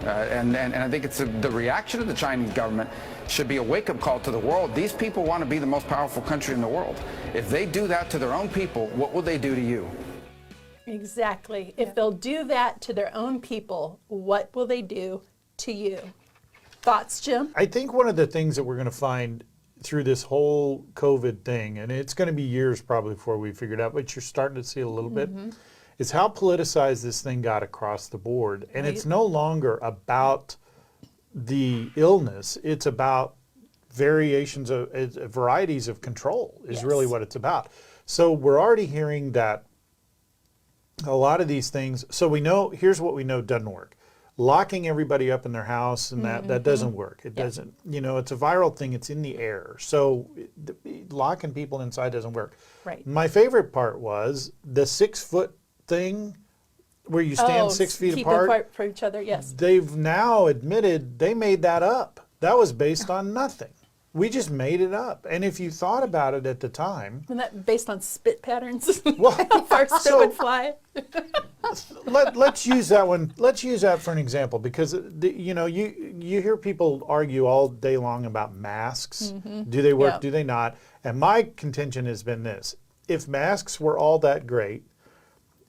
And I think it's the reaction of the Chinese government should be a wake-up call to the world. These people want to be the most powerful country in the world. If they do that to their own people, what will they do to you? Exactly. If they'll do that to their own people, what will they do to you? Thoughts, Jim? I think one of the things that we're going to find through this whole COVID thing, and it's going to be years probably before we figure it out, but you're starting to see it a little bit, is how politicized this thing got across the board. And it's no longer about the illness, it's about variations of varieties of control is really what it's about. So we're already hearing that a lot of these things, so we know, here's what we know doesn't work. Locking everybody up in their house and that doesn't work. It doesn't, you know, it's a viral thing, it's in the air. So locking people inside doesn't work. Right. My favorite part was the 6 foot thing where you stand 6 feet keep apart from each other, yes. They've now admitted they made that up. That was based on nothing. We just made it up. And if you thought about it at the time, Isn't that based on spit patterns? Well, How far spit so- would fly? let's use that one. Let's use that for an example, because you know, you hear people argue all day long about masks. Do they work? Yeah. Do they not? And my contention has been this: if masks were all that great,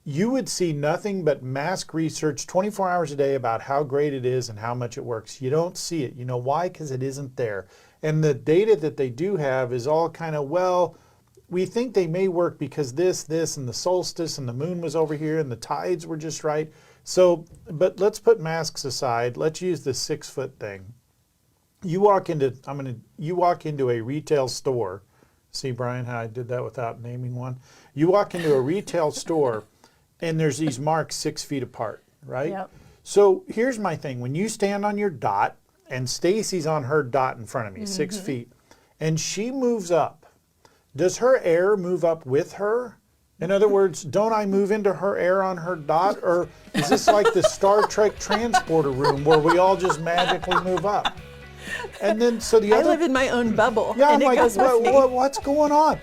you would see nothing but mask research 24 hours a day about how great it is and how much it works. You don't see it. You know why? Because it isn't there. And the data that they do have is all kind of, well, we think they may work because this, and the solstice, and the moon was over here, and the tides were just right. So, but let's put masks aside. Let's use the 6 foot thing. You walk into, you walk into a retail store. See, Brian, how I did that without naming one? You walk into a retail store, and there's these marks 6 feet apart, right? Yep. So here's my thing. When you stand on your dot, and Stacy's on her dot in front of me, 6 feet, and she moves up, does her air move up with her? In other words, don't I move into her air on her dot? Or is this like the Star Trek transporter room where we all just magically move up? And then, so the I other... live in my own bubble. Yeah, I'm and it like, goes with me. what's going on?